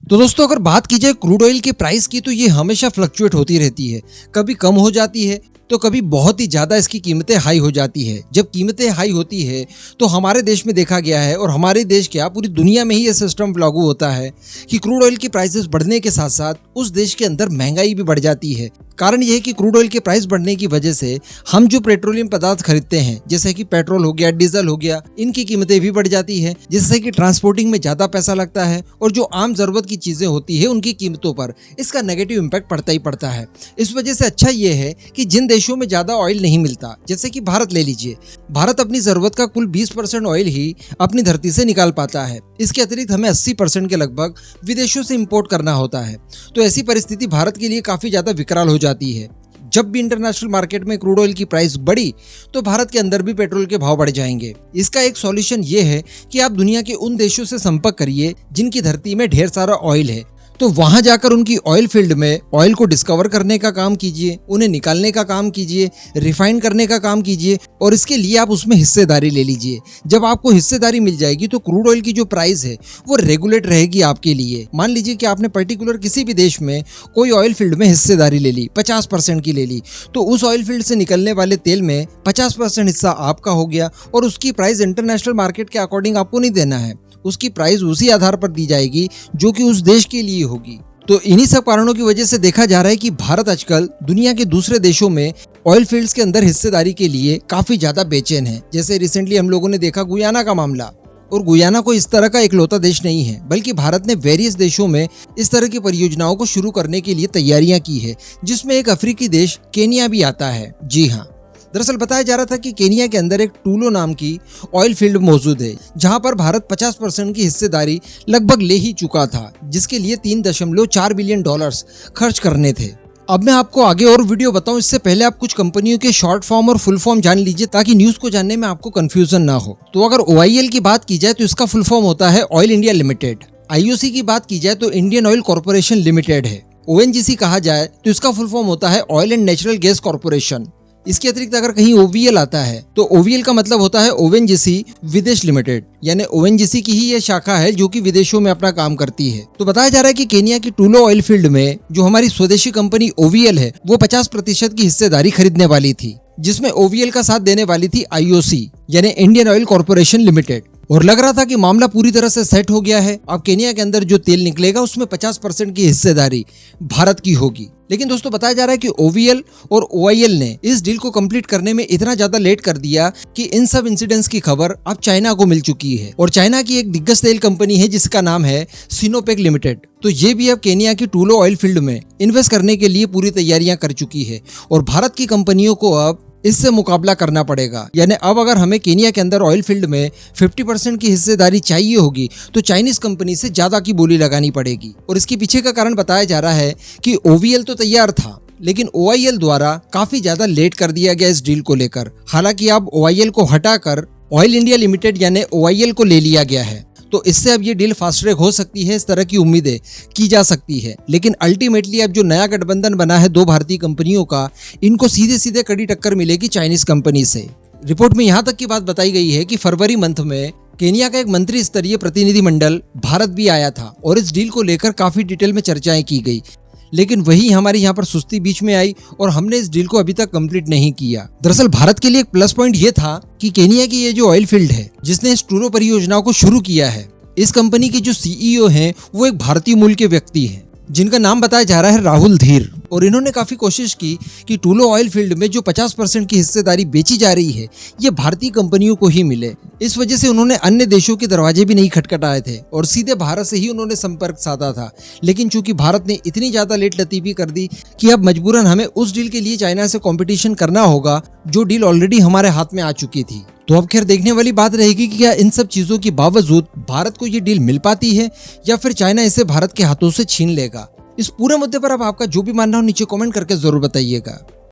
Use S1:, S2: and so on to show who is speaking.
S1: तो दोस्तों अगर बात की जाए क्रूड ऑयल के प्राइस की तो ये हमेशा फ्लक्चुएट होती रहती है। कभी कम हो जाती है तो कभी बहुत ही ज़्यादा इसकी कीमतें हाई हो जाती है। जब कीमतें हाई होती है तो हमारे देश में देखा गया है और हमारे देश क्या पूरी दुनिया में ही ये सिस्टम लागू होता है कि क्रूड ऑयल की प्राइसेस बढ़ने के साथ साथ उस देश के अंदर महंगाई भी बढ़ जाती है। कारण यह है कि क्रूड ऑयल के प्राइस बढ़ने की वजह से हम जो पेट्रोलियम पदार्थ खरीदते हैं जैसे कि पेट्रोल हो गया, डीजल हो गया, इनकी कीमतें भी बढ़ जाती है, जिससे कि ट्रांसपोर्टिंग में ज़्यादा पैसा लगता है और जो आम ज़रूरत की चीज़ें होती है उनकी कीमतों पर इसका नेगेटिव इम्पैक्ट पड़ता ही पड़ता है। इस वजह से अच्छा ये है कि जिन देशों में ज़्यादा ऑयल नहीं मिलता, जैसे कि भारत ले लीजिए, भारत अपनी ज़रूरत का कुल 20% ऑयल ही अपनी धरती से निकाल पाता है। इसके अतिरिक्त हमें 80% के लगभग विदेशों से इंपोर्ट करना होता है। तो ऐसी परिस्थिति भारत के लिए काफ़ी ज़्यादा विकराल हो जाती है। जब भी इंटरनेशनल मार्केट में क्रूड ऑयल की प्राइस बढ़ी तो भारत के अंदर भी पेट्रोल के भाव बढ़ जाएंगे। इसका एक सॉल्यूशन ये है कि आप दुनिया के उन देशों से संपर्क करिए जिनकी धरती में ढेर सारा ऑयल है, तो वहां जाकर उनकी ऑयल फील्ड में ऑयल को डिस्कवर करने का काम कीजिए, उन्हें निकालने का काम कीजिए, रिफाइन करने का काम कीजिए और इसके लिए आप उसमें हिस्सेदारी ले लीजिए। जब आपको हिस्सेदारी मिल जाएगी तो क्रूड ऑयल की जो प्राइस है वो रेगुलेट रहेगी आपके लिए। मान लीजिए कि आपने पर्टिकुलर किसी भी देश में कोई ऑयल फील्ड में हिस्सेदारी ले ली, 50% की ले ली, तो उस ऑयल फील्ड से निकलने वाले तेल में 50% हिस्सा आपका हो गया और उसकी प्राइस इंटरनेशनल मार्केट के अकॉर्डिंग आपको नहीं देना है। उसकी प्राइस उसी आधार पर दी जाएगी जो कि उस देश के लिए होगी। तो इन्हीं सब कारणों की वजह से देखा जा रहा है कि भारत आजकल दुनिया के दूसरे देशों में ऑयल फील्ड्स के अंदर हिस्सेदारी के लिए काफी ज्यादा बेचैन है। जैसे रिसेंटली हम लोगों ने देखा गुयाना का मामला, और गुयाना को इस तरह का इकलौता देश नहीं है, बल्कि भारत ने वेरियस देशों में इस तरह की परियोजनाओं को शुरू करने के लिए तैयारियां की है, जिसमें एक अफ्रीकी देश केनिया भी आता है। जी हाँ, दरअसल बताया जा रहा था कि केनिया के अंदर एक टूलो नाम की ऑयल फील्ड मौजूद है, जहां पर भारत 50% की हिस्सेदारी लगभग ले ही चुका था, जिसके लिए $3.4 बिलियन खर्च करने थे। अब मैं आपको आगे और वीडियो बताऊं, इससे पहले आप कुछ कंपनियों के शॉर्ट फॉर्म और फुल फॉर्म जान लीजिए ताकि न्यूज़ को जानने में आपको कंफ्यूजन ना हो। तो अगर OIL की बात की जाए तो इसका फुल फॉर्म होता है ऑयल इंडिया लिमिटेड। IOC की बात की जाए तो इंडियन ऑयल कॉर्पोरेशन लिमिटेड है। ONGC कहा जाए तो इसका फुल फॉर्म होता है oil and natural gas corporation. इसके अतिरिक्त अगर कहीं OVL आता है तो OVL का मतलब होता है ONGC विदेश लिमिटेड, यानी ONGC की ही ये शाखा है जो कि विदेशों में अपना काम करती है। तो बताया जा रहा है कि केनिया की टूलो ऑयल फील्ड में जो हमारी स्वदेशी कंपनी OVL है वो 50% की हिस्सेदारी खरीदने वाली थी, जिसमें OVL का साथ देने वाली थी IOC यानी इंडियन ऑयल कॉर्पोरेशन लिमिटेड। और लग रहा था कि मामला पूरी तरह से सेट हो गया है। अब केनिया के अंदर जो तेल निकलेगा उसमें 50% की हिस्सेदारी भारत की होगी। लेकिन दोस्तों बताया जा रहा है कि OVL और OIL ने इस डील को कंप्लीट करने में इतना ज्यादा लेट कर दिया कि इन सब इंसिडेंट्स की खबर अब चाइना को मिल चुकी है। और चाइना की एक दिग्गज तेल कंपनी है जिसका नाम है सिनोपेक लिमिटेड, तो ये भी अब केनिया की टूलो ऑयल फील्ड में इन्वेस्ट करने के लिए पूरी तैयारियां कर चुकी है। और भारत की कंपनियों को अब इससे मुकाबला करना पड़ेगा। यानी अब अगर हमें केनिया के अंदर ऑयल फील्ड में 50% की हिस्सेदारी चाहिए होगी तो चाइनीज कंपनी से ज्यादा की बोली लगानी पड़ेगी। और इसके पीछे का कारण बताया जा रहा है कि OVL तो तैयार था, लेकिन OIL द्वारा काफी ज्यादा लेट कर दिया गया इस डील को लेकर। हालांकि अब OIL को हटाकर ऑयल इंडिया लिमिटेड यानी OIL को ले लिया गया है, तो इससे अब ये डील फास्ट ट्रैक हो सकती है, इस तरह की उम्मीदें की जा सकती है। लेकिन अल्टीमेटली अब जो नया गठबंधन बना है दो भारतीय कंपनियों का, इनको सीधे सीधे कड़ी टक्कर मिलेगी चाइनीज कंपनी से। रिपोर्ट में यहाँ तक की बात बताई गई है कि फरवरी मंथ में केनिया का एक मंत्री स्तरीय प्रतिनिधिमंडल भारत भी आया था और इस डील को लेकर काफी डिटेल में चर्चाएं की गई। लेकिन वही हमारी यहाँ पर सुस्ती बीच में आई और हमने इस डील को अभी तक कंप्लीट नहीं किया। दरअसल भारत के लिए एक प्लस पॉइंट ये था कि केनिया की ये जो ऑयल फील्ड है जिसने इस टूलो परियोजना को शुरू किया है, इस कंपनी के जो CEO हैं वो एक भारतीय मूल के व्यक्ति हैं जिनका नाम बताया जा रहा है राहुल धीर। और इन्होंने काफी कोशिश की कि टूलो ऑयल फील्ड में जो 50% की हिस्सेदारी बेची जा रही है ये भारतीय कंपनियों को ही मिले। इस वजह से उन्होंने अन्य देशों के दरवाजे भी नहीं खटखटाए थे और सीधे भारत से ही उन्होंने संपर्क साधा था। लेकिन चूंकि भारत ने इतनी ज्यादा लेट लतीफी कर दी कि अब मजबूरन हमें उस डील के लिए चाइना से कॉम्पिटिशन करना होगा जो डील ऑलरेडी हमारे हाथ में आ चुकी थी। तो अब खैर देखने वाली बात रहेगी कि क्या इन सब चीजों के बावजूद भारत को ये डील मिल पाती है या फिर चाइना इसे भारत के हाथों से छीन लेगा। इस पूरे मुद्दे पर अब आपका जो भी मानना हो नीचे कमेंट करके जरूर बताइएगा।